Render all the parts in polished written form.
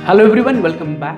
Hello everyone, welcome back.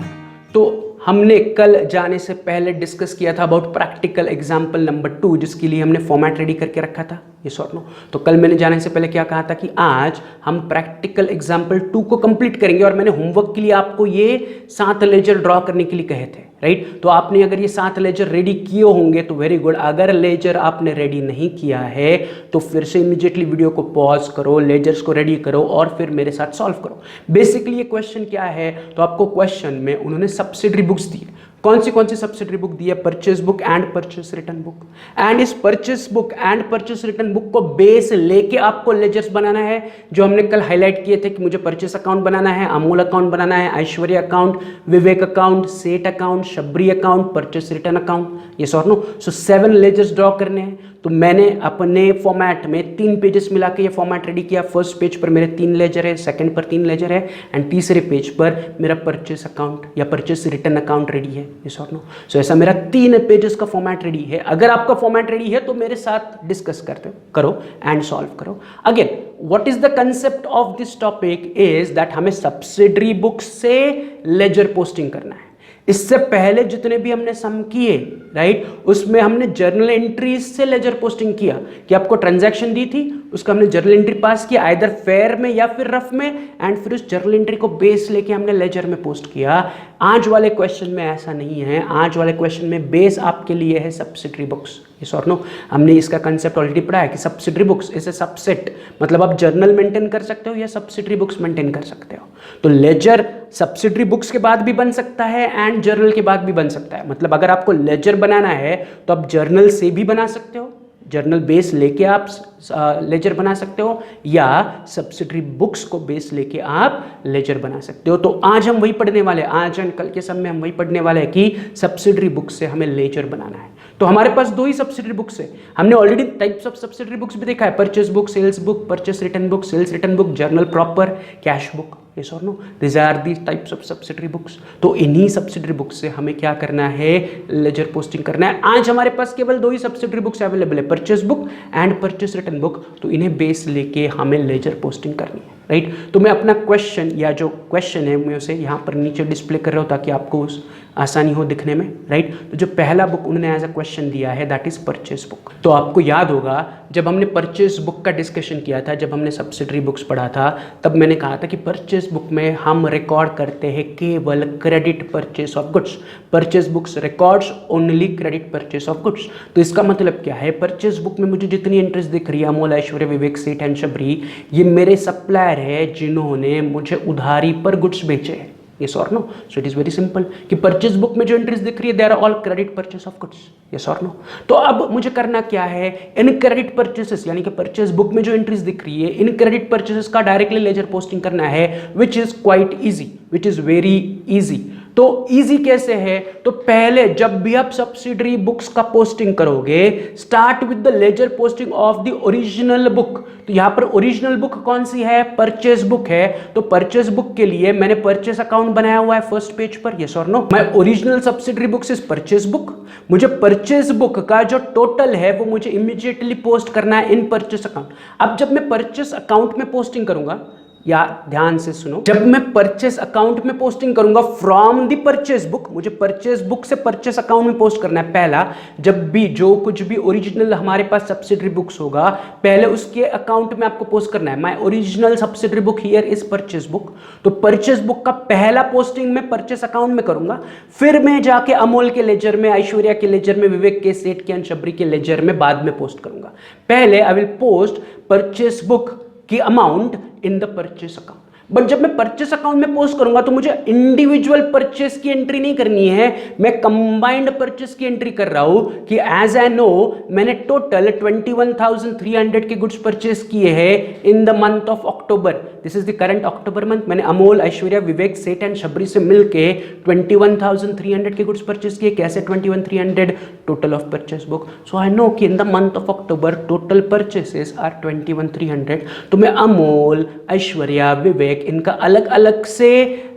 तो हमने कल जाने से पहले डिस्कस किया था अबाउट प्रैक्टिकल एग्जाम्पल नंबर 2, जिसके लिए हमने फॉर्मेट रेडी करके रखा था, ये शॉर्ट नो। तो कल मैंने जाने से पहले क्या कहा था कि आज हम प्रैक्टिकल एग्जाम्पल 2 को कंप्लीट करेंगे, और मैंने होमवर्क के लिए आपको ये 7 लेजर ड्रॉ करने के लिए कहे थे, राइट। तो आपने अगर ये 7 लेजर रेडी किए होंगे तो वेरी गुड। अगर लेजर आपने रेडी नहीं किया है तो फिर से इमीडिएटली वीडियो को पॉज करो, लेजर्स को रेडी करो और फिर मेरे साथ सॉल्व करो। बेसिकली ये क्वेश्चन क्या है, तो आपको क्वेश्चन में उन्होंने सब्सिडरी बुक्स दी। कौन सी सब्सिडरी बुक दी है? Purchase book and purchase return book. And इस purchase book and purchase return book को बेस लेके आपको लेजर्स बनाना है, जो हमने कल हाईलाइट किए थे कि मुझे परचेस अकाउंट बनाना है, अमूल अकाउंट बनाना है, ऐश्वर्या अकाउंट, विवेक अकाउंट, सेठ account, Shabari account, purchase return account, ये सॉर्ट नो। सो 7 लेजर्स ड्रॉ करने हैं। तो मैंने अपने फॉर्मेट में 3 पेजेस मिला के ये फॉर्मेट रेडी किया। फर्स्ट पेज पर मेरे 3 लेजर है, सेकंड पर 3 लेजर है, एंड तीसरे पेज पर मेरा परचेस अकाउंट या परचेस रिटर्न अकाउंट रेडी है, ये सॉर्ट नो। सो ऐसा मेरा 3 पेजेस का फॉर्मेट रेडी है। अगर आपका फॉर्मेट रेडी है तो मेरे साथ डिस्कस करो एंड सॉल्व करो। Again, what is the concept of this topic is that हमें सब्सिडरी बुक से लेजर पोस्टिंग करना है। इससे पहले जितने भी हमने सम किए, राइट, उसमें हमने जर्नल एंट्रीज से लेजर पोस्टिंग किया कि आपको ट्रांजैक्शन दी थी, उसका हमने जर्नल एंट्री पास किया, आइदर फेयर में या फिर रफ में, एंड फिर उस जर्नल एंट्री को बेस लेके हमने लेजर में पोस्ट किया। आज वाले क्वेश्चन में ऐसा नहीं है। आज वाले क्वेश्चन में बेस आपके लिए है सब्सिडरी बुक्स, यस और नो। हमने इसका कंसेप्ट ऑलरेडी पढ़ा है कि subsidiary books is a subset, मतलब आप जर्नल मेंटेन कर सकते हो या सब्सिडरी बुक्स मेंटेन कर सकते हो। तो लेजर सब्सिडरी बुक्स के बाद भी बन सकता है एंड जर्नल के बाद भी बन सकता है। मतलब अगर आपको लेजर बनाना है तो आप जर्नल से भी बना सकते हो, जर्नल बेस लेके आप लेजर बना सकते हो, या सब्सिडरी बुक्स को बेस लेके आप लेजर बना सकते हो। तो आज हम वही पढ़ने वाले हैं, आज एंड कल के समय हम वही पढ़ने वाले हैं कि सब्सिडरी बुक्स से हमें लेजर बनाना है। तो हमारे पास 2 ही सब्सिडरी बुक्स है। हमने already types of subsidiary books भी देखा है, purchase book, sales book, purchase return book, sales return book, journal proper, cash book, yes or no, these are the types of subsidiary books। तो इन्हीं subsidiary books से हमें क्या करना है, लेजर पोस्टिंग करना है। आज हमारे पास केवल 2 ही सब्सिडरी बुक्स अवेलेबल है, purchase book and purchase return book. तो इन्हें बेस लेके हमें लेजर पोस्टिंग करनी है, राइट। तो मैं अपना क्वेश्चन या जो क्वेश्चन है मैं उसे यहाँ पर नीचे डिस्प्ले कर रहा हूँ ताकि आपको आसानी हो दिखने में, राइट। तो जो पहला बुक उन्होंने एज अ क्वेश्चन दिया है दैट इज परचेस बुक। तो आपको याद होगा जब हमने परचेस बुक का डिस्कशन किया था, जब हमने सब्सिडरी बुक्स पढ़ा था, तब मैंने कहा था कि परचेस बुक में हम रिकॉर्ड करते हैं केवल credit purchase of goods. Purchase books records only credit purchase of goods. तो इसका मतलब क्या है, परचेस बुक में मुझे जितनी इंटरेस्ट दिख रही है, अमूल, ऐश्वर्या, विवेक, सेठ एंड शबरी, ये मेरे सप्लायर है जिन्होंने मुझे उधारी पर गुड्स बेचे हैं, yes or no। so it is very simple कि परचेस बुक में जो एंट्रीज दिख रही है they are all credit purchase of goods, yes or no। तो अब मुझे करना क्या है, इन क्रेडिट परचेसेस यानी कि परचेस बुक में जो एंट्रीज दिख रही है, इन क्रेडिट परचेसेस का डायरेक्टली लेजर पोस्टिंग करना है, which is quite easy, which is very easy. तो इजी कैसे है, तो पहले जब भी आप सब्सिडरी बुक्स का पोस्टिंग करोगे, start with the ledger posting of the original book. तो यहां पर ओरिजिनल बुक कौन सी है, परचेस बुक है। तो परचेस बुक के लिए मैंने परचेस अकाउंट बनाया हुआ है फर्स्ट पेज पर, यस और no. My original subsidiary books is purchase book. मुझे परचेस बुक का जो टोटल है वो मुझे इमीडिएटली पोस्ट करना है इन परचेस अकाउंट। अब जब मैं परचेस अकाउंट में पोस्टिंग करूंगा, या ध्यान से सुनो, जब मैं परचेस अकाउंट में पोस्टिंग करूंगा फ्रॉम द परचेस बुक, मुझे परचेस बुक से परचेस अकाउंट में पोस्ट करना है। पहला, जब भी जो कुछ भी ओरिजिनल हमारे पास सब्सिडरी बुक्स होगा, पहले उसके अकाउंट में आपको पोस्ट करना है। My original subsidiary book here is purchase book. तो परचेस बुक का पहला पोस्टिंग मैं परचेस अकाउंट में करूंगा, फिर मैं जाके अमूल के लेजर में, ऐश्वर्या के लेजर में, विवेक के, सेठ के, शबरी के लेजर में बाद में पोस्ट करूंगा। पहले I will post purchase book की amount in the purchase account. But जब मैं परचेस अकाउंट में पोस्ट करूंगा तो मुझे इंडिविजुअल परचेस की एंट्री नहीं करनी है, मैं कंबाइंड परचेस की एंट्री कर रहा हूं कि एज आई नो मैंने टोटल 21,300 के गुड्स परचेस किए हैं इन the month of October. This is the current October month. मैंने अमूल, ऐश्वर्या, विवेक, सेठ एंड शबरी से मिलके 21,300 के गुड्स परचेस किए। कैसे 21,300? Total of purchase book. So I know कि in the month of October total purchases are 21,300। तो मैं अमूल, ऐश्वर्या, विवेक इनका अलग अलग से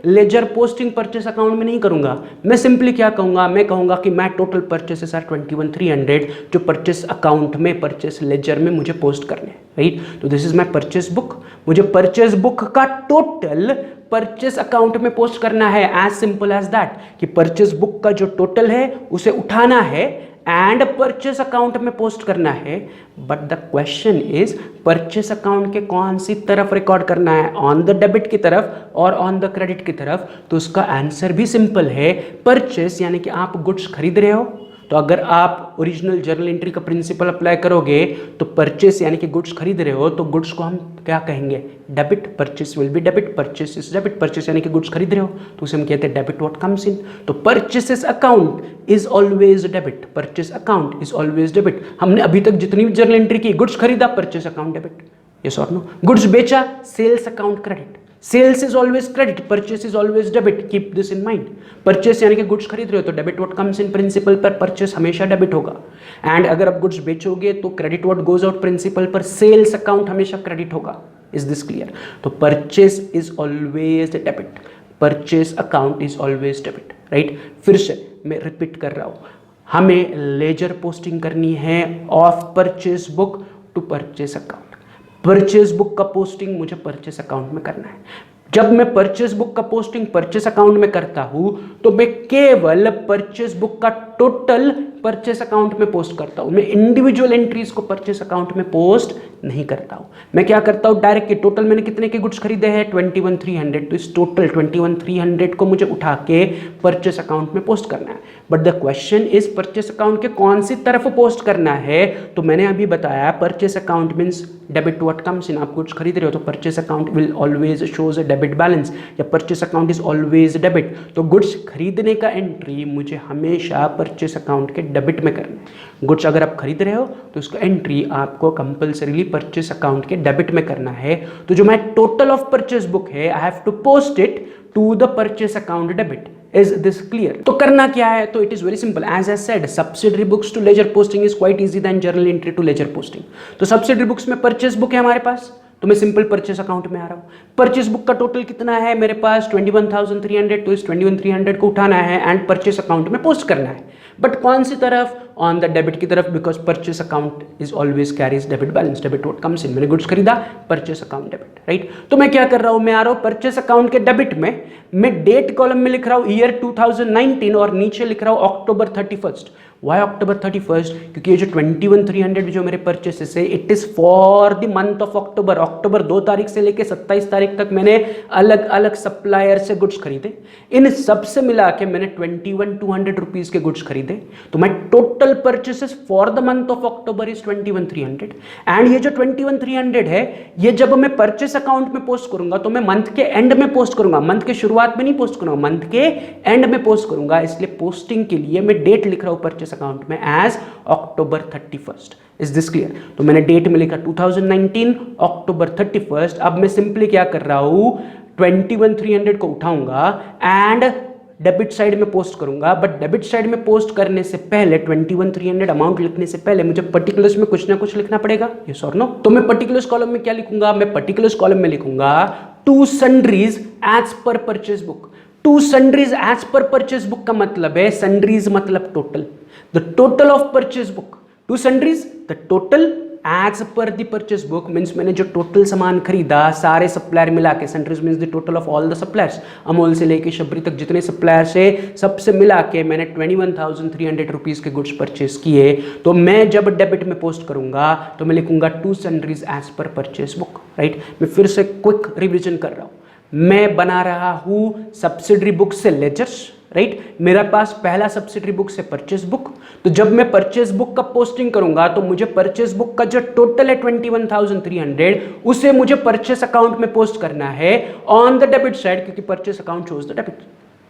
लेजर पोस्टिंग परचेस अकाउंट में नहीं करूंगा। मैं सिंपली क्या कहूंगा, मैं कहूंगा कि मैं टोटल परचेसेस आर 21,300 जो परचेस अकाउंट में, परचेस लेजर में मुझे पोस्ट करने, राइट। तो this is my purchase book. मुझे परचेज बुक का टोटल परचेस अकाउंट में पोस्ट करना है, एज सिंपल एज दैट, कि परचेस बुक का जो टोटल है उसे उठाना है एंड परचेस अकाउंट में पोस्ट करना है। But the question is purchase account के कौन सी तरफ रिकॉर्ड करना है, ऑन द डेबिट की तरफ और ऑन द क्रेडिट की तरफ? तो उसका आंसर भी सिंपल है, परचेस यानी कि आप गुड्स खरीद रहे हो, तो अगर आप ओरिजिनल जर्नल एंट्री का प्रिंसिपल अप्लाई करोगे तो परचेस यानी कि गुड्स खरीद रहे हो, तो गुड्स को हम क्या कहेंगे? Debit. Purchase will be debit, purchase is debit. Purchase यानी कि गुड्स खरीद रहे हो तो उसे हम कहते हैं डेबिट व्हाट कम्स इन। तो purchases account is always debit, purchase account is always debit. हमने अभी तक जितनी भी जर्नल एंट्री की, गुड्स खरीदा, परचेस अकाउंट डेबिट, यस और नो। गुड्स बेचा, sales account credit. Sales is always credit, purchase is always debit, keep this in mind. Purchase यानी कि गुड्स खरीद रहे हो तो debit what comes in principle पर परचेस हमेशा डेबिट होगा। एंड अगर आप गुड्स बेचोगे तो credit what goes out principle पर सेल्स अकाउंट हमेशा क्रेडिट होगा। Is this clear? तो purchase is always debit, purchase account is always debit, right. फिर से मैं रिपीट कर रहा हूं, हमें लेजर पोस्टिंग करनी है of purchase book to purchase account. Purchase book का पोस्टिंग मुझे परचेस अकाउंट में करना है। जब मैं परचेस बुक का पोस्टिंग परचेस अकाउंट में करता हूं तो मैं केवल परचेस बुक का टोटल परचेस अकाउंट में पोस्ट करता हूं, मैं इंडिविजुअल एंट्रीज को परचेस अकाउंट में पोस्ट नहीं करता हूं। मैं क्या करता हूं, डायरेक्ट के टोटल मैंने कितने के गुड्स खरीदे हैं 21,300, तो इस टोटल 21,300 को मुझे उठा के परचेस अकाउंट में पोस्ट करना है। But the question is purchase account के कौन सी तरफ पोस्ट करना है? तो मैंने अभी बताया purchase account means debit what comes in. आप गुड्स खरीद रहे हो तो purchase account will always shows a debit balance, या purchase account is always debit. तो गुड्स खरीदने का एंट्री मुझे हमेशा परचेस अकाउंट के डेबिट में करना है। गुड्स अगर आप खरीद रहे हो तो उसका एंट्री आपको कंपल्सरीली परचेस अकाउंट के डेबिट में करना है। तो जो मैं टोटल ऑफ परचेस बुक है, I have to post it to the purchase account debit. Is this clear? तो करना क्या है? तो it is very simple, as I said subsidiary books to ledger posting is quite easy then journal entry to ledger posting. तो subsidiary books में purchase book है हमारे पास, तो मैं सिंपल परचेस अकाउंट में आ रहा हूं। परचेस बुक का टोटल कितना है मेरे पास 21,300, तो इस 21,300 को उठाना है एंड परचेस अकाउंट में पोस्ट करना है। बट कौन सी तरफ? ऑन द डेबिट की तरफ, because purchase account is always carries debit balance, debit what comes इन। मैंने गुड्स खरीदा, परचेस अकाउंट डेबिट, राइट। तो मैं क्या कर रहा हूं, मैं आ रहा हूं परचेस अकाउंट के डेबिट में, मैं डेट कॉलम में लिख रहा हूं ईयर 2019 और नीचे लिख रहा हूं अक्टूबर 31। वाई अक्टूबर 31? क्योंकि ये जो 21,300 जो मेरे परचेसेस है, it is for the month of October. October 2 तारीख से लेकर 27 तारीख तक मैंने अलग अलग सप्लायर से गुड्स खरीदे। इन सब से मिला के मैंने 21,200 रुपीज के गुड्स खरीदे। तो मैं total purchases for the month of October is 21,300। And ये जो 21,300 है, ये जब मैं परचेस अकाउंट में पोस्ट करूंगा तो मैं मंथ के एंड में पोस्ट करूंगा, मंथ के शुरुआत में नहीं पोस्ट करूंगा, मंथ के एंड में पोस्ट करूंगा। इसलिए पोस्टिंग के लिए मैं डेट लिख रहा हूं परचेस अकाउंट में as October 31। Is this clear? तो मैंने डेट में लिखा 2019 अक्टूबर 31। अब मैं सिंपली क्या कर रहा हूं, 21,300 को उठाऊंगा एंड डेबिट साइड में पोस्ट करूंगा। बट डेबिट साइड में पोस्ट करने से पहले 21,300 अमाउंट लिखने से पहले मुझे पर्टिकुलर्स में कुछ ना कुछ लिखना पड़ेगा, यस और नो। तो मैं पर्टिकुलर्स कॉलम में क्या लिखूंगा, मैं पर्टिकुलर्स कॉलम में लिखूंगा to sundries as per purchase book. To sundries as per purchase book का मतलब है, सन्ड्रीज मतलब total, the total of purchase book. To sundries the total as per the purchase book means मैंने जो total सामान खरीदा सारे सप्लायर मिला के, sundries means the total of all the suppliers, Amul से लेके शबरी तक जितने सप्लायर्स है सबसे मिला के मैंने 21,300 रुपीज के गुड्स परचेज किए। तो मैं जब डेबिट में पोस्ट करूंगा तो मैं लिखूंगा to sundries as per purchase book, right. मैं फिर से क्विक रिविजन कर रहा हूं, मैं बना रहा हूं सब्सिडरी बुक से लेजर्स, राइट। मेरा पास पहला सब्सिडरी बुक से परचेस बुक। तो जब मैं परचेस बुक का पोस्टिंग करूंगा तो मुझे परचेस बुक का जो टोटल है 21,300 उसे मुझे परचेस अकाउंट में पोस्ट करना है ऑन द डेबिट साइड, क्योंकि purchase account shows the debit.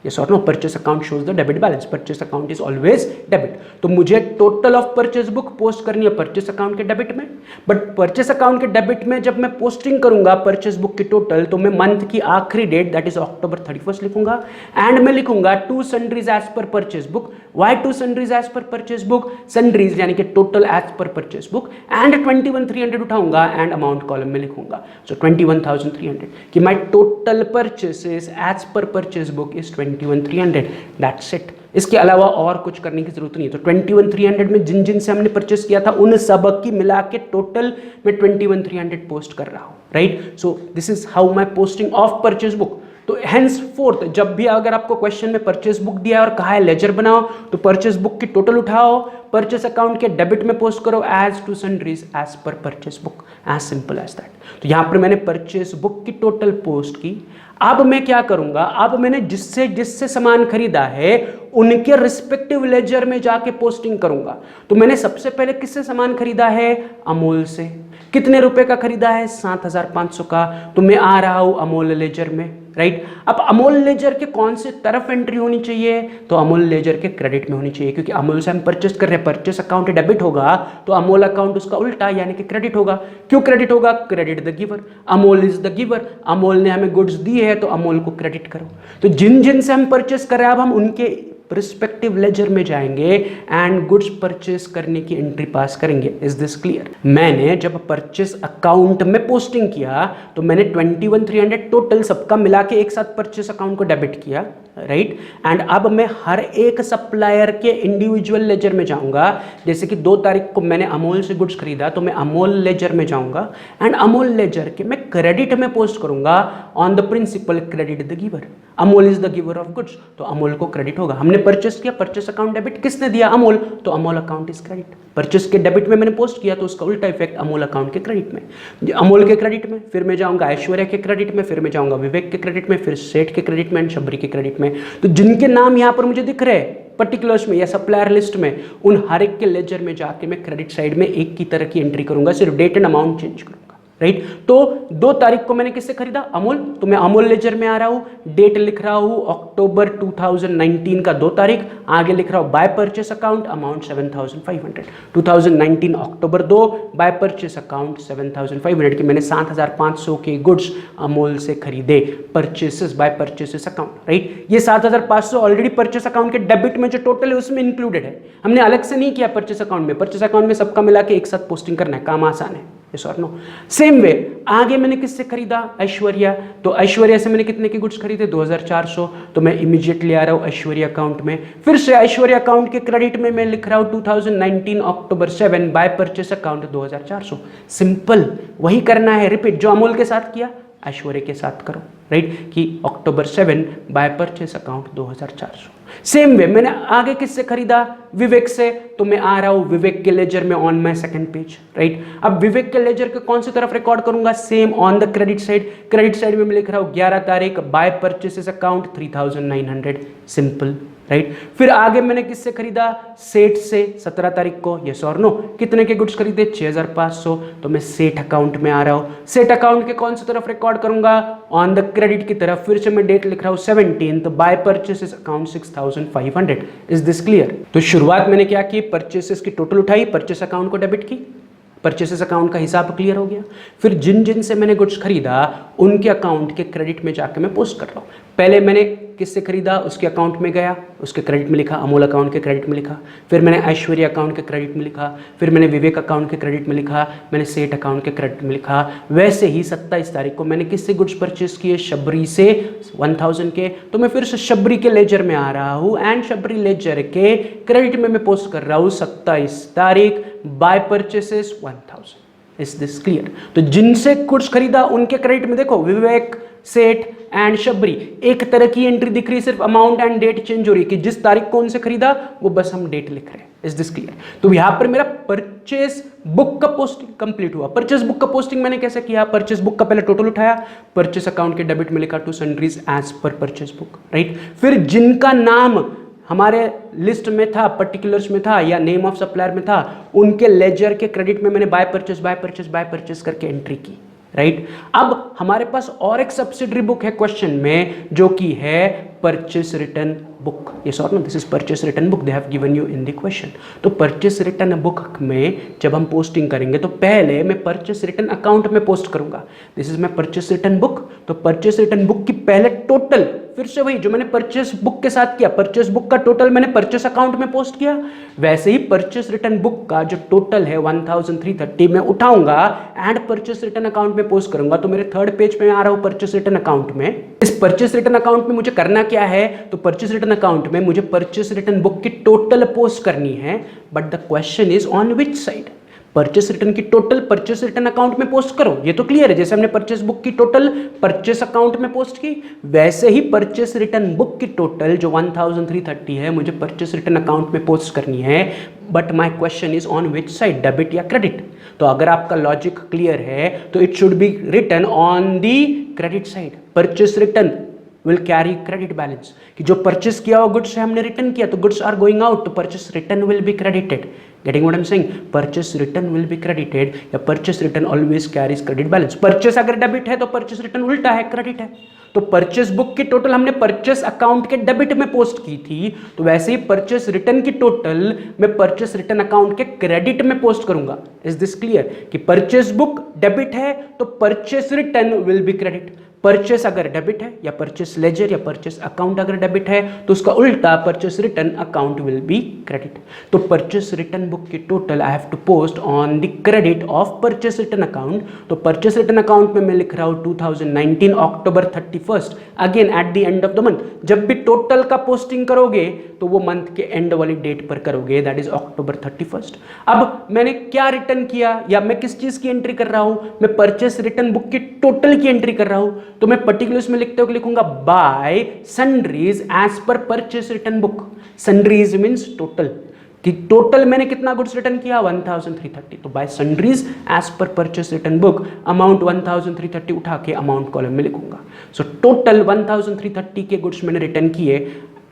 Yes or no? Purchase account shows the debit balance. Purchase account is always debit. तो मुझे total of purchase book post करनी है purchase account के debit में। But purchase account के debit में जब मैं पोस्टिंग करूंगा परचेस बुक की टोटल, तो मैं मंथ की आखिरी डेट दैट इज अक्टूबर 31 लिखूंगा एंड मैं लिखूंगा to sundries as per purchase book. Why to sundries as per purchase book? Sundries यानी कि total as per purchase book and 21,300 उठाऊंगा एंड अमाउंट कॉलम में लिखूंगा। सो 21,300 कि my total purchases as per purchase book is 21,300। That's it. इसके अलावा और कुछ करने की जरूरत नहीं है। तो 21,300 में जिन जिन से हमने परचेस किया था उन सब की मिला के टोटल मैं 21,300 पोस्ट कर रहा हूं, right. So this is how my posting of purchase book. तो हेंस फोर्थ जब भी अगर आपको क्वेश्चन में परचेस बुक दिया है और कहा है लेजर बनाओ, तो परचेस बुक की टोटल उठाओ, परचेस अकाउंट के डेबिट में पोस्ट करो as to sundries as per purchase book, as simple as that. तो यहां पर मैंने परचेस बुक की टोटल पोस्ट की। अब मैं क्या करूंगा, अब मैंने जिससे जिससे सामान खरीदा है उनके रिस्पेक्टिव लेजर में जाके पोस्टिंग करूंगा। तो मैंने सबसे पहले किससे सामान खरीदा है, अमूल से। कितने रुपए का खरीदा है, 7,500 का। तो मैं आ रहा हूं अमूल लेजर में, राइट। अब अमूल लेजर के कौन से तरफ एंट्री होनी चाहिए, तो अमूल लेजर के क्रेडिट में होनी चाहिए, क्योंकि अमूल से हम परचेस कर रहे हैं, परचेस अकाउंट डेबिट होगा तो अमूल अकाउंट उसका उल्टा यानी कि क्रेडिट होगा। क्यों क्रेडिट होगा, credit the giver, Amul is the giver, Amul ने हमें गुड्स दी है तो अमूल को क्रेडिट करो। तो जिन जिन से हम परचेस कर रहे हैं अब हम उनके रिस्पेक्टिव लेजर में जाएंगे एंड गुड्स परचेस करने की एंट्री पास करेंगे। Is this clear. मैंने जब परचेस अकाउंट में पोस्टिंग किया तो मैंने 21,300 टोटल सबका मिला के एक साथ परचेस अकाउंट को डेबिट किया, राइट। एंड अब मैं हर एक सप्लायर के इंडिविजुअल लेजर में जाऊंगा। जैसे कि 2 तारीख को मैंने अमूल से गुड्स खरीदा तो मैं अमूल लेजर में जाऊंगा एंड अमूल लेजर के मैं क्रेडिट में पोस्ट करूंगा on the principle credit the giver. Amul is the giver of goods, तो अमूल को क्रेडिट होगा। हमने परचेस किया, परचेस अकाउंट डेबिट, किसने दिया, अमूल, तो Amul account is credit. Purchase के डेबिट में मैंने पोस्ट किया तो उसका उल्टा इफेक्ट अमूल अकाउंट के क्रेडिट में। अमूल के क्रेडिट में फिर मैं जाऊंगा ऐश्वर्या के क्रेडिट में, फिर मैं जाऊंगा विवेक के क्रेडिट में, फिर सेठ के क्रेडिट में एंड शबरी के क्रेडिट में। तो जिनके नाम यहां पर मुझे दिख रहे हैं पर्टिकुलर्स में या सप्लायर लिस्ट में, उन हर एक के लेजर में जाके मैं क्रेडिट साइड में एक की तरह की एंट्री करूंगा, सिर्फ डेट एंड अमाउंट चेंज करूंगा, राइट। तो 2 तारीख को मैंने किससे खरीदा, अमूल, तो मैं अमूल लेजर में आ रहा हूं, डेट लिख रहा हूं अक्टूबर 2019 का 2 तारीख, आगे लिख रहा हूं by purchase account amount 7,500, 2019 October 2 by purchase account 7,500 की मैंने 7,500 के गुड्स अमूल से खरीदे, purchases by purchases account, right. ये 7,500 ऑलरेडी परचेस अकाउंट के डेबिट में जो टोटल है उसमें इंक्लूडेड है, हमने अलग से नहीं किया परचेस अकाउंट में। परचेस अकाउंट में सबका मिला के एक साथ पोस्टिंग करना है, काम आसान है। नो सेम वे आगे मैंने किससे खरीदा, ऐश्वर्या, तो ऐश्वर्या से मैंने कितने के गुड्स खरीदे, 2,400, तो मैं इमीडिएटली आ रहा हूं ऐश्वर्या अकाउंट में। फिर से ऐश्वर्या अकाउंट के क्रेडिट में मैं लिख रहा हूं 2019 अक्टूबर 7 बाय परचेस अकाउंट 2,400। सिंपल वही करना है, रिपीट, जो अमूल के साथ किया ऐश्वर्या के साथ करो, राइट, कि October 7 by purchase account 2,400। Same way मैंने आगे किससे खरीदा, विवेक से, तो मैं आ रहा हूं विवेक के लेजर में on my second page, right. अब विवेक के लेजर के कौन सी तरफ रिकॉर्ड करूंगा, same on the credit side. Credit side में मैं लिख रहा हूं 11 तारीख by purchases account 3,900, simple, right. फिर आगे मैंने किससे खरीदा, सेठ से, 17 तारीख को, यस और नो, कितने के गुड्स खरीदे, 6,500, तो मैं सेठ अकाउंट में आ रहा हूं। सेठ अकाउंट के कौन सी तरफ रिकॉर्ड करूंगा, ऑन द क्रेडिट की तरफ। फिर से मैं डेट लिख रहा हूं 17 by purchases account 6,500। Is this clear. तो शुरुआत मैंने क्या की, परचेसेस की टोटल उठाई, परचेस अकाउंट को डेबिट की, परचेसेस अकाउंट का हिसाब क्लियर हो गया। फिर जिन जिन से मैंने गुड्स खरीदा उनके अकाउंट के क्रेडिट में जाकर मैं पोस्ट कर रहा हूँ। पहले मैंने किससे खरीदा, उसके अकाउंट में गया, उसके क्रेडिट में लिखा, अमूल अकाउंट के क्रेडिट में लिखा। फिर मैंने ऐश्वर्या अकाउंट के क्रेडिट में लिखा, फिर मैंने विवेक अकाउंट के क्रेडिट में लिखा, मैंने सेठ अकाउंट के क्रेडिट में लिखा। वैसे ही 27 तारीख को मैंने किससे गुड्स परचेस किए, शबरी से 1,000 के, तो मैं फिर से शबरी के लेजर में आ रहा हूँ एंड शबरी लेजर के क्रेडिट में मैं पोस्ट कर रहा हूँ 27 तारीख by purchases 1,000। Is this clear. तो जिनसे गुड्स खरीदा उनके क्रेडिट में देखो विवेक, सेठ एंड शबरी, एक तरह की एंट्री दिख रही है, सिर्फ अमाउंट एंड डेट चेंज हो रही है कि जिस तारीख को उनसे खरीदा वो बस हम डेट लिख रहे हैं। Is this clear. तो यहां पर मेरा परचेस बुक का पोस्टिंग कंप्लीट हुआ। परचेस बुक का पोस्टिंग मैंने कैसे किया, परचेस बुक का पहले टोटल उठाया, परचेस अकाउंट के डेबिट में लिखा to sundries as per purchase book, right. फिर जिनका नाम हमारे लिस्ट में था, पर्टिकुलर्स में था या नेम ऑफ सप्लायर में था, उनके लेजर के क्रेडिट में मैंने बाय परचेस करके एंट्री की, राइट। अब हमारे पास और एक सब्सिडरी बुक है क्वेश्चन में जो कि है परचेस रिटर्न बुक। यस और no, this is purchase return book, they have given you in the question. तो परचेस रिटर्न बुक में जब हम पोस्टिंग करेंगे तो पहले मैं परचेस रिटर्न अकाउंट में पोस्ट करूंगा। This is my purchase return book. तो परचेस रिटर्न बुक की पहले टोटल, फिर से वही जो मैंने परचेस बुक के साथ किया, परचेस बुक का टोटल मैंने परचेस अकाउंट में पोस्ट किया, वैसे ही परचेस रिटर्न बुक का जो टोटल है 1,330 मैं उठाऊंगा एंड परचेस रिटर्न अकाउंट में पोस्ट करूंगा। तो मेरे थर्ड पेज पे आ रहा हूं परचेस रिटर्न अकाउंट में। इस परचेस रिटर्न अकाउंट में मुझे करना क्या है, तो परचेस रिटर्न अकाउंट में मुझे परचेस रिटर्न बुक की टोटल पोस्ट करनी है, but the question is on which side. Purchase return की टोटल परचेस रिटर्न अकाउंट में पोस्ट करो, ये तो क्लियर है। जैसे हमने परचेस बुक की टोटल परचेस अकाउंट में पोस्ट की, वैसे ही परचेस रिटर्न बुक की टोटल जो 1330 है मुझे परचेस रिटर्न अकाउंट में पोस्ट करनी है, but my question is on which side, debit या क्रेडिट। तो अगर आपका लॉजिक क्लियर है तो it should be written on the credit side. Purchase return will carry credit balance, कि जो परचेस किया हुआ गुड्स है हमने रिटर्न किया, तो गुड्स आर गोइंग आउट, तो purchase return will be credited. Getting what I'm saying? Purchase return will be credited, या purchase return always carries credit balance। Purchase अगर डेबिट है तो purchase return उल्टा है, क्रेडिट है। तो परचेस बुक की टोटल हमने परचेस अकाउंट के डेबिट में पोस्ट की थी, तो वैसे ही परचेस रिटर्न की टोटल मैं परचेस रिटर्न अकाउंट के क्रेडिट में पोस्ट करूंगा। Is this clear? कि परचेस बुक डेबिट है तो purchase return will be credit. Purchase अगर डेबिट है या परचेस लेजर या परचेस अकाउंट अगर डेबिट है तो उसका उल्टा purchase return account will be credit. तो परचेस रिटर्न बुक की total I have to post on the credit of purchase return account. तो परचेस रिटर्न अकाउंट में मैं लिख रहा हूं 2019 October 31 again at the end of the month. जब भी टोटल का पोस्टिंग करोगे तो वो मंथ के एंड वाली डेट पर करोगे, दैट इज अक्टूबर 31। अब मैंने क्या रिटर्न किया या मैं किस चीज की एंट्री कर रहा हूं, मैं परचेस रिटर्न बुक की टोटल की एंट्री कर रहा हूं, तो मैं पर्टिकुलर्स में लिखते हुए लिखूंगा by sundries as per purchase return book. Sundries means total, कि टोटल मैंने कितना गुड्स रिटर्न किया 1330। तो by sundries as per purchase return book amount 1330 उठा के अमाउंट कॉलम में लिखूंगा। सो टोटल 1330 के गुड्स मैंने रिटर्न किए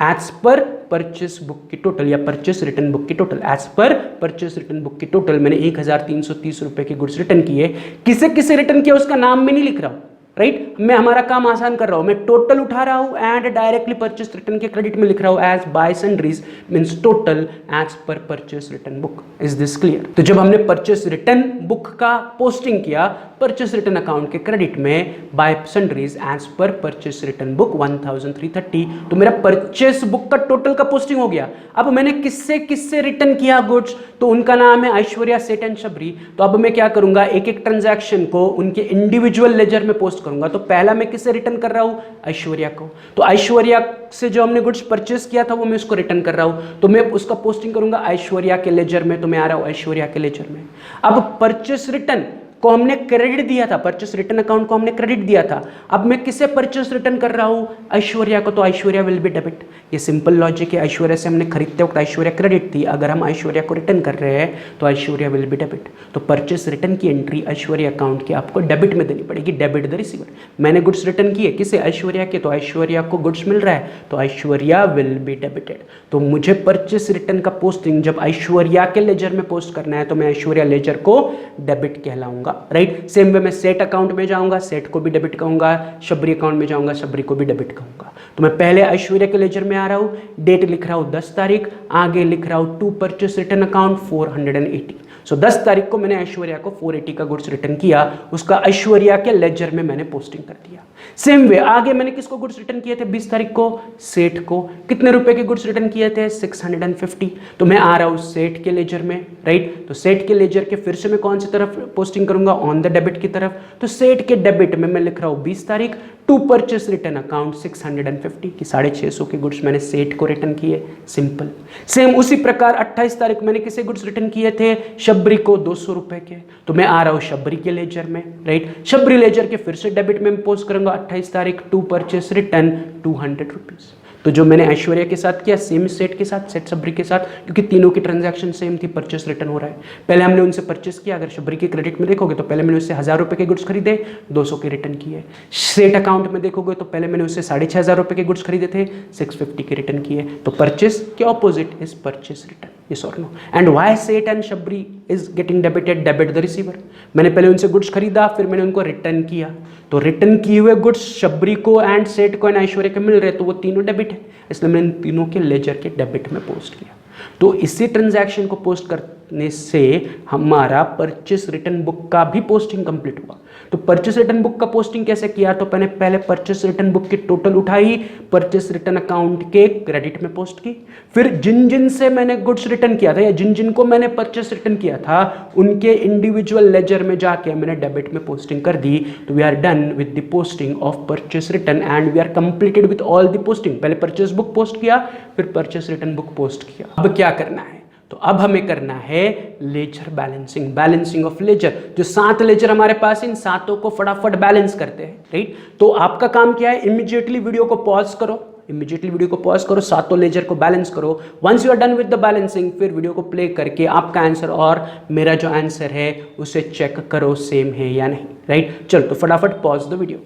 एज पर परचेस बुक की टोटल या परचेस रिटर्न बुक की total. As per purchase return book की टोटल मैंने 1330 रुपए के गुड्स रिटर्न किए। किसे किसे रिटर्न किया उसका नाम में नहीं लिख रहा हूं, राइट मैं हमारा काम आसान कर रहा हूं, मैं टोटल उठा रहा हूं एंड डायरेक्टली परचेस रिटर्न के क्रेडिट में लिख रहा हूं as by sundries means total as per purchase return book. Is this clear? तो जब हमने परचेस रिटर्न बुक का पोस्टिंग किया परचेस रिटर्न अकाउंट के क्रेडिट में by sundries as per purchase return book 1330, तो मेरा परचेस बुक का टोटल का पोस्टिंग हो गया। अब मैंने किससे किससे रिटर्न किया गुड्स, तो उनका नाम है ऐश्वर्या, सेठ एंड शबरी। तो अब मैं क्या करूंगा, एक एक ट्रांजैक्शन को उनके इंडिविजुअल लेजर में पोस्ट करूंगा। तो पहला मैं किससे रिटर्न कर रहा हूं, ऐश्वर्या को। तो ऐश्वर्या से जो हमने गुड्स परचेस किया था वो मैं उसको रिटर्न कर रहा हूं, तो मैं उसका पोस्टिंग करूंगा ऐश्वर्या के लेजर में। तो मैं आ रहा हूं ऐश्वर्या के लेजर में। अब परचेस रिटर्न को हमने क्रेडिट दिया था, परचेस रिटर्न अकाउंट को हमने क्रेडिट दिया था। अब मैं किसे परचेस रिटर्न कर रहा हूं, ऐश्वर्या को। तो ऐश्वर्या विल बी डेबिट। ये सिंपल लॉजिक है। ऐश्वर्या से हमने खरीदते वक्त ऐश्वर्या क्रेडिट थी, अगर हम ऐश्वर्या को रिटर्न कर रहे हैं तो ऐश्वर्या विल बी डेबिट। तो परचेस रिटर्न की एंट्री ऐश्वर्या अकाउंट की आपको डेबिट में देनी पड़ेगी, डेबिट द रिसीवर। मैंने गुड्स रिटर्न किए किसे, ऐश्वर्या के, तो ऐश्वर्या को गुड्स मिल रहा है तो ऐश्वर्या विल बी डेबिटेड। तो मुझे परचेस रिटर्न का पोस्टिंग जब ऐश्वर्या के लेजर में पोस्ट करना है तो मैं ऐश्वर्या लेजर को डेबिट कहलाऊंगा, राइट। सेम वे मैं सेठ अकाउंट में जाऊंगा, सेठ को भी डेबिट कहूंगा, शबरी अकाउंट में जाऊंगा, शबरी को भी डेबिट कहूंगा। तो मैं पहले ऐश्वर्या के लेजर में आ रहा हूं, डेट लिख रहा हूं 10 तारीख, आगे लिख रहा हूं टू परचेस रिटर्न अकाउंट 480। सो 10 तारीख को मैंने ऐश्वर्या को 480 का गुड्स रिटर्न किया, उसका ऐश्वर्या के लेजर में मैंने पोस्टिंग कर दिया। सेम वे आगे मैंने किसको गुड्स रिटर्न किए थे 20 तारीख को, सेठ को। कितने रुपए के गुड्स रिटर्न किए थे 650। तो मैं आ रहा हूं सेठ के लेजर में, राइट। तो सेठ के लेजर के फिर से मैं कौन सी तरफ पोस्टिंग करूंगा, ऑन द डेबिट की तरफ। तो सेठ के डेबिट में मैं लिख रहा हूं 20 तारीख टू परचेस रिटर्न अकाउंट 650 की 650 के गुड्स मैंने सेठ को रिटर्न किए, सिंपल। सेम उसी प्रकार 28 तारीख मैंने किसे गुड्स रिटर्न किए थे, शबरी को 200 रुपए के। तो मैं आ रहा हूं शबरी के लेजर में, राइट। शबरी लेजर के फिर से डेबिट में पोस्ट करूंगा 28 तारीख टू परचेस रिटर्न 200 रुपीज। तो जो मैंने ऐश्वर्या के साथ किया सेम सेट के साथ, सेट शबरी के साथ, क्योंकि तीनों की ट्रांजैक्शन सेम थी, परचेस रिटर्न हो रहा है। पहले हमने उनसे परचेस किया, अगर शबरी के क्रेडिट में देखोगे तो पहले मैंने उससे 1000 रुपए के गुड्स खरीदे, 200 के रिटर्न किए। सेट अकाउंट में देखोगे तो पहले मैंने उससे 6500 रुपए के गुड्स खरीदे थे, 650 के रिटर्न किए। तो परचेस के opposite is purchase return, yes or no? And why Seth and Shabri is getting debited, debit the receiver? मैंने पहले उनसे गुड्स खरीदा, फिर मैंने उनको रिटर्न किया। तो रिटर्न किए हुए गुड्स शबरी को एंड सेठ को एंड ऐश्वर्या के मिल रहे, तो वो तीनों डेबिट है, इसलिए मैंने तीनों के लेजर के डेबिट में पोस्ट किया। तो इसी ट्रांजैक्शन को पोस्ट करने से हमारा परचेस रिटर्न बुक का भी पोस्टिंग कंप्लीट हुआ। तो परचेस रिटर्न बुक का पोस्टिंग कैसे किया, तो मैंने पहले परचेस रिटर्न बुक की टोटल उठाई, परचेस रिटर्न अकाउंट के क्रेडिट में पोस्ट की, फिर जिन जिन से मैंने गुड्स रिटर्न किया था या जिन जिन को मैंने परचेस रिटर्न किया था उनके इंडिविजुअल लेजर में जाके मैंने डेबिट में पोस्टिंग कर दी। तो we are done with the posting of purchase return and we are completed with all the posting. पहले परचेस बुक पोस्ट किया, फिर परचेस रिटर्न बुक पोस्ट किया। अब क्या करना है, तो अब हमें करना है ledger balancing, balancing of ledger. जो 7 लेजर हमारे पास, इन 7 को फटाफट बैलेंस करते हैं, राइट। तो आपका काम क्या है, इमीडिएटली वीडियो को पॉज करो, इमीडिएटली वीडियो को पॉज करो, 7 लेजर को बैलेंस करो। Once you are done with the balancing, फिर वीडियो को प्ले करके आपका आंसर और मेरा जो आंसर है उसे चेक करो सेम है या नहीं, राइट। चलो तो फटाफट पॉज द वीडियो।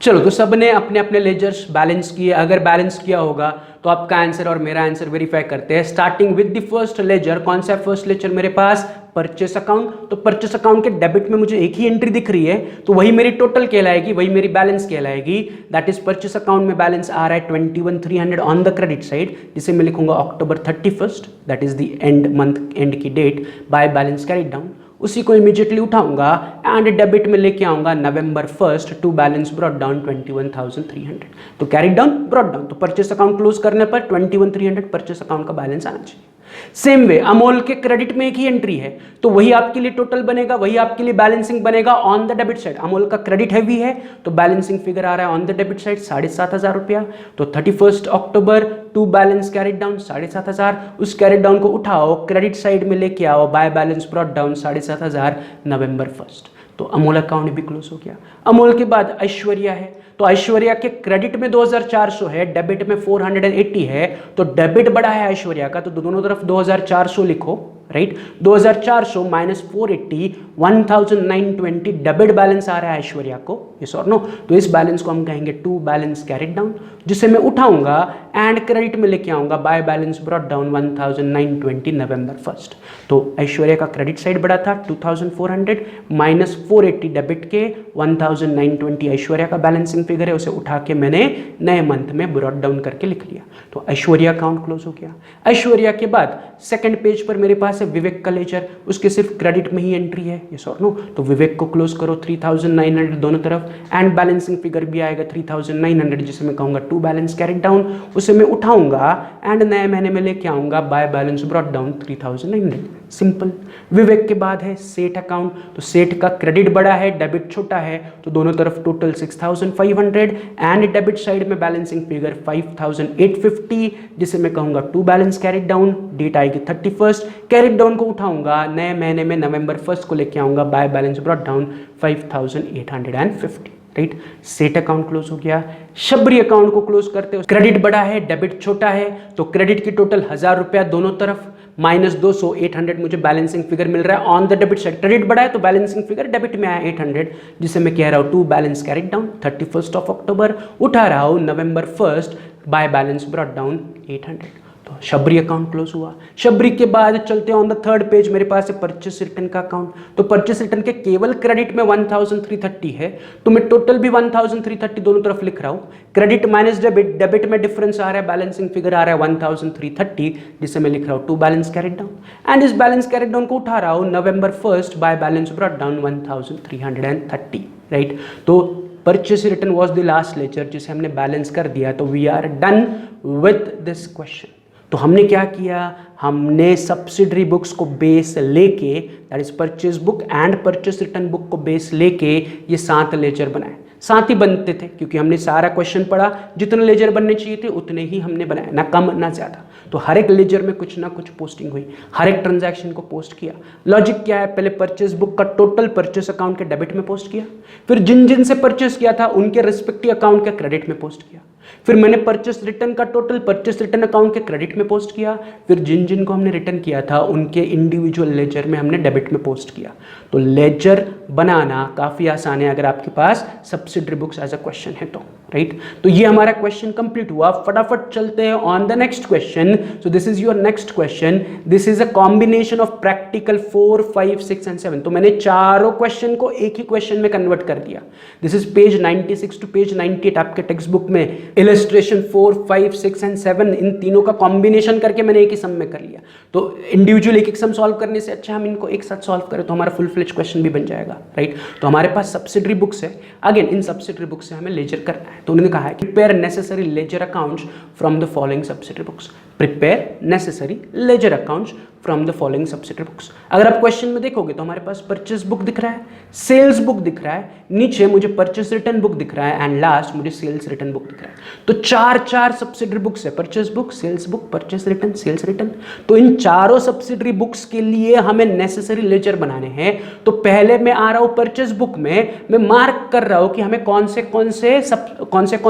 चलो तो सबने अपने अपने लेजर्स बैलेंस किए। अगर बैलेंस किया होगा तो आपका आंसर और मेरा आंसर वेरीफाई करते हैं। Starting with the first ledger, कौन सा फर्स्ट लेजर मेरे पास, परचेस अकाउंट। तो परचेस अकाउंट के डेबिट में मुझे एक ही एंट्री दिख रही है, तो वही मेरी टोटल कहलाएगी, वही मेरी बैलेंस कहलाएगी। दैट इज परचेस अकाउंट में बैलेंस आ रहा है 21,300 ऑन द क्रेडिट साइड, जिसे मैं लिखूंगा October 31, that is the end month, and की date by balance carried down. उसी को इमीडिएटली उठाऊंगा एंड डेबिट में लेके आऊंगा November 1 to balance brought down 21,300। तो कैरिड डाउन ब्रॉट डाउन, तो परचेस अकाउंट क्लोज करने पर 21,300 परचेस अकाउंट का बैलेंस आना चाहिए। सेम वे अमोल के क्रेडिट में एक ही एंट्री है, तो वही आपके लिए टोटल बनेगा, वही आपके लिए बैलेंसिंग बनेगा on the debit side. Amol का क्रेडिट हैवी है तो बैलेंसिंग फिगर आ रहा है ऑन द डेबिट साइड 7,500 रुपया। तो 31 अक्टूबर टू बैलेंस कैरिड डाउन 7,500, उस कैरिड डाउन को उठाओ, क्रेडिट साइड में लेके आओ, बाय बैलेंस ब्रॉट डाउन 7,500 नवंबर 1। तो अमोल अकाउंट भी क्लोज हो गया। अमोल के बाद ऐश्वर्या है, तो ऐश्वर्या के क्रेडिट में 2,400 है, डेबिट में 480 है, तो डेबिट बड़ा है ऐश्वर्या का, तो दोनों तरफ 2,400 लिखो, राइट। 2,400 माइनस 480, 1,920 डेबिट बैलेंस आ रहा है ऐश्वर्या को, यस और नो। तो इस बैलेंस को हम कहेंगे टू बैलेंस कैरिड डाउन, जिसे मैं उठाऊंगा एंड क्रेडिट में लेके आऊंगा बाय बैलेंस ब्रॉट डाउन 1,920 नवंबर 1। तो ऐश्वर्या का क्रेडिट साइड बड़ा था 2,400 माइनस 480 डेबिट के 1,920 ऐश्वर्या का बैलेंसिंग फिगर है, उसे उठा के मैंने नए मंथ में ब्रॉट डाउन करके लिख लिया। तो ऐश्वर्या अकाउंट क्लोज हो गया। ऐश्वर्या के बाद सेकंड पेज पर मेरे पास है विवेक का लेजर, उसके सिर्फ क्रेडिट में ही एंट्री है, यस और नो। तो विवेक को क्लोज करो 3,900 दोनों तरफ एंड बैलेंसिंग फिगर भी आएगा 3,900, जिसे मैं कहूंगा टू बैलेंस कैरिड डाउन, उसे मैं उठाऊंगा एंड नए महीने में लेके आऊंगा by balance brought down 3,900। Simple. Vivek के बाद है सेठ अकाउंट, तो सेठ का क्रेडिट बड़ा है, डेबिट छोटा है, तो दोनों तरफ टोटल 6,500 एंड डेबिट साइड में बैलेंसिंग फिगर 5,850, जिसे मैं कहूंगा to balance carried down, date आएगी 31। कैरिड डाउन को उठाऊंगा, नए महीने में नवंबर 1 को लेके आऊंगा by balance brought down 5,850, right. Set account close हो गया। शबरी अकाउंट को क्लोज करते हो, क्रेडिट बड़ा है, डेबिट छोटा है, तो क्रेडिट की टोटल 1,000 रुपया दोनों तरफ, माइनस 200 800 मुझे बैलेंसिंग फिगर मिल रहा है on the debit side. Credit बड़ा है तो बैलेंसिंग फिगर डेबिट में आया 800, जिसे मैं कह रहा हूं टू बैलेंस कैरिड डाउन 31 अक्टूबर, उठा रहा हूं November 1 by balance brought down 800। तो शबरी अकाउंट क्लोज हुआ। शबरी के बाद चलते हैं ऑन द थर्ड पेज, मेरे पास है परचेस रिटर्न का अकाउंट। तो परचेस रिटर्न के केवल क्रेडिट में 1,330 है, तो मैं टोटल भी 1,330 दोनों तरफ लिख रहा हूं। क्रेडिट माइनस डेबिट, डेबिट में डिफरेंस आ रहा है, बैलेंसिंग फिगर आ रहा है 1,330, जिसे मैं लिख रहा हूं to balance carried down and इस बैलेंस कैरिड डाउन को उठा रहा हूं November 1 by balance brought down 1,330, right. तो purchase return was the last ledger जिसे हमने बैलेंस कर दिया। तो we are done with this question. तो हमने क्या किया, हमने सब्सिडरी बुक्स को बेस लेके, that is purchase book and purchase return book को बेस लेके ये 7 लेजर बनाए। 7 ही बनते थे क्योंकि हमने सारा क्वेश्चन पढ़ा, जितने लेजर बनने चाहिए थे उतने ही हमने बनाए, ना कम ना ज़्यादा। तो हर एक लेजर में कुछ ना कुछ पोस्टिंग हुई, हर एक ट्रांजैक्शन को पोस्ट किया। लॉजिक क्या है, पहले परचेस बुक का टोटल परचेस अकाउंट के डेबिट में पोस्ट किया, फिर जिन जिन से परचेस किया था उनके रिस्पेक्टिव अकाउंट के क्रेडिट में पोस्ट किया, फिर मैंने परचेस रिटर्न का टोटल परचेस रिटर्न अकाउंट के क्रेडिट में पोस्ट किया, फिर जिन जिन को हमने रिटर्न किया था उनके इंडिविजुअल लेजर में हमने डेबिट में पोस्ट किया। तो लेजर बनाना काफ़ी आसान है अगर आपके पास subsidiary books as a question है तो। राइट। तो ये हमारा क्वेश्चन कंप्लीट हुआ। फटाफट चलते हैं on the next question. So this is your next question. This is a combination of practical 4, 5, 6 and 7। तो मैंने चारों क्वेश्चन को एक ही क्वेश्चन में कन्वर्ट कर दिया। This is page 96 to page 98 आपके टेक्स्ट बुक में। इलस्ट्रेशन 4, 5, 6 एंड 7 इन तीनों का कॉम्बिनेशन करके मैंने एक ही सम में कर लिया। तो इंडिविजुअल एक एक सम सॉल्व करने से अच्छा हम इनको एक साथ सॉल्व करें तो हमारा फुल फ्लेज क्वेश्चन भी बन जाएगा, राइट। तो हमारे पास सब्सिडरी बुक्स है। अगेन इन सब्सिडरी बुक्स से हमें लेजर करना है। तो उन्होंने कहा है prepare necessary ledger accounts from the following subsidiary books. Prepare necessary ledger accounts from the following subsidiary books. अगर आप क्वेश्चन में देखोगे तो हमारे पास परचेस बुक दिख रहा है, सेल्स बुक दिख रहा है, नीचे मुझे परचेस रिटर्न बुक दिख रहा है एंड लास्ट मुझे सेल्स रिटर्न बुक दिख रहा है। तो चार सब्सिडरी बुक्स है, purchase book, sales book, purchase return, sales return. तो इन चारों सब्सिडरी बुक्स के लिए हमें नेसेसरी लेजर बनाने हैं। तो पहले मैं आ रहा हूं परचेस बुक में, मैं मार्क कर रहा हूं कि हमें कौन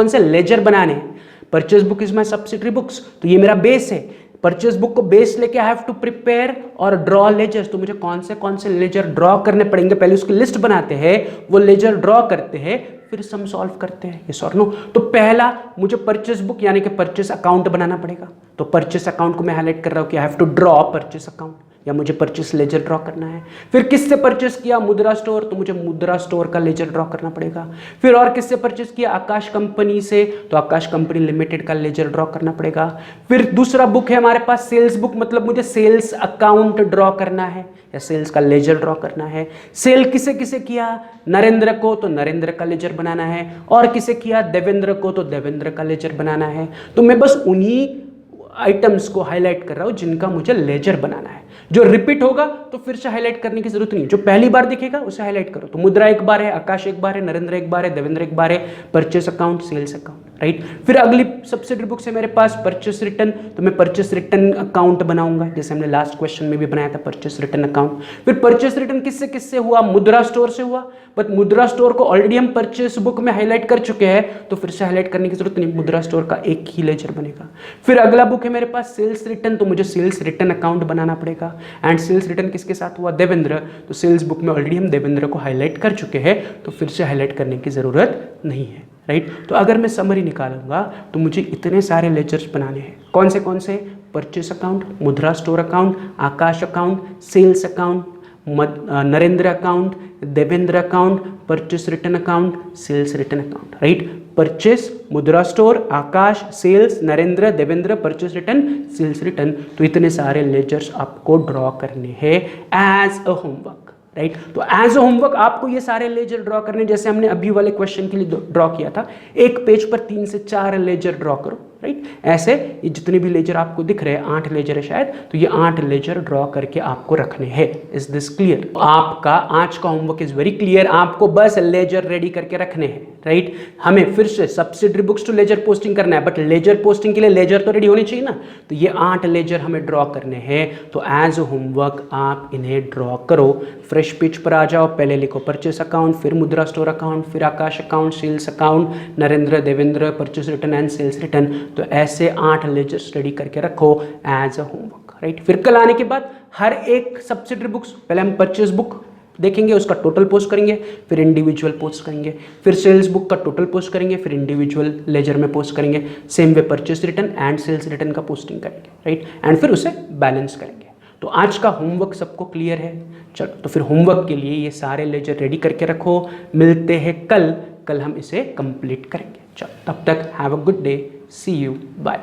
से लेजर बनाने हैं। Purchase book is my subsidiary books, तो ये मेरा बेस है। परचेस बुक को बेस लेके आई हैव टू प्रिपेयर और ड्रॉ लेजर्स। तो मुझे कौन से लेजर ड्रॉ करने पड़ेंगे, पहले उसकी लिस्ट बनाते हैं, वो लेजर ड्रॉ करते हैं, फिर सम सॉल्व करते हैं, यस और नो। तो पहला मुझे परचेस बुक यानी कि परचेस अकाउंट बनाना पड़ेगा। तो परचेस अकाउंट को मैं हाईलाइट कर रहा हूं कि I have to draw purchase account, या मुझे परचेस लेजर ड्रॉ करना है। फिर किससे परचेस किया, मुद्रा स्टोर, तो मुझे मुद्रा स्टोर का लेजर ड्रॉ करना पड़ेगा। फिर और किससे परचेस किया, आकाश कंपनी से, तो आकाश कंपनी लिमिटेड का लेजर ड्रॉ करना पड़ेगा। फिर दूसरा बुक है हमारे पास सेल्स बुक, मतलब मुझे सेल्स अकाउंट ड्रॉ करना है या सेल्स का लेजर ड्रॉ करना है। सेल किसे किसे किया, नरेंद्र को, तो नरेंद्र का लेजर बनाना है। और किसे किया, देवेंद्र को, तो देवेंद्र का लेजर बनाना है। तो मैं बस उन्हीं आइटम्स को हाईलाइट कर रहा हूं जिनका मुझे लेजर बनाना है। जो रिपीट होगा तो फिर से हाईलाइट करने की जरूरत नहीं, जो पहली बार दिखेगा उसे हाईलाइट करो। तो मुद्रा एक बार है, आकाश एक बार है, नरेंद्र एक बार है, देवेंद्र एक बार है, purchase account, sales account, right. फिर अगली सब्सिडरी बुक से मेरे पास परचेस रिटर्न, तो मैं परचेस रिटर्न अकाउंट बनाऊंगा, जैसे हमने लास्ट क्वेश्चन में भी बनाया था परचेस रिटर्न अकाउंट। फिर परचेस रिटर्न किससे हुआ, मुद्रा स्टोर से हुआ, बट मुद्रा स्टोर को ऑलरेडी हम परचेस बुक में हाईलाइट कर चुके हैं, तो फिर से हाईलाइट करने की जरूरत नहीं, मुद्रा स्टोर का एक ही लेजर बनेगा। फिर अगला बुक है मेरे पास सेल्स रिटर्न, तो मुझे सेल्स रिटर्न अकाउंट बनाना पड़ेगा। एंड सेल्स रिटर्न किसके साथ हुआ, देवेंद्र, तो सेल्स बुक में ऑलरेडी हम देवेंद्र को हाईलाइट कर चुके हैं, तो फिर से हाईलाइट करने की जरूरत नहीं है, राइट। तो अगर मैं समरी निकालूंगा तो मुझे इतने सारे लेजर्स बनाने हैं। कौन से, purchase account, Mudra store account, Akash account, sales account, Narendra account, Devendra account, purchase return account, sales return account, right. Purchase, Mudra store, Akash, sales, Narendra, Devendra, purchase return, sales return. तो इतने सारे लेजर्स आपको ड्रॉ करने हैं एज अ होमवर्क, राइट। तो एज अ होमवर्क आपको ये सारे लेजर ड्रॉ करने, जैसे हमने अभी वाले क्वेश्चन के लिए ड्रॉ किया था, एक पेज पर 3 से 4 लेजर ड्रॉ करो, राइट। ऐसे ये जितने भी लेजर आपको दिख रहे हैं, 8 लेजर है शायद, तो ये 8 लेजर ड्रॉ करके आपको रखने हैं। Is this clear? आपका आज का होमवर्क इज वेरी क्लियर। आपको बस लेजर रेडी करके रखने हैं, राइट। हमें फिर से subsidiary books to ledger posting करना है, बट लेजर पोस्टिंग के लिए लेजर तो रेडी होने चाहिए ना। तो ये 8 लेजर हमें ड्रॉ करने हैं। तो एज अ होमवर्क आप इन्हें ड्रॉ करो। फ्रेश पेज पर आ जाओ, पहले लिखो परचेस अकाउंट, फिर मुद्रा स्टोर अकाउंट, फिर Akash account, sales account, Narendra, Devendra, purchase return and sales return. तो ऐसे 8 लेजर्स रेडी करके रखो एज अ होमवर्क, राइट। फिर कल आने के बाद हर एक सब्सिडरी बुक्स, पहले हम परचेस बुक देखेंगे, उसका टोटल पोस्ट करेंगे, फिर इंडिविजुअल पोस्ट करेंगे, फिर सेल्स बुक का टोटल पोस्ट करेंगे, फिर इंडिविजुअल लेजर में पोस्ट करेंगे, same way purchase return and sales return का पोस्टिंग करेंगे, राइट। एंड फिर उसे बैलेंस करेंगे। तो आज का होमवर्क सबको क्लियर है? चलो, तो फिर होमवर्क के लिए ये सारे लेजर रेडी करके रखो। मिलते हैं कल हम इसे कंप्लीट करेंगे। चलो, तब तक have a good day, see you, bye.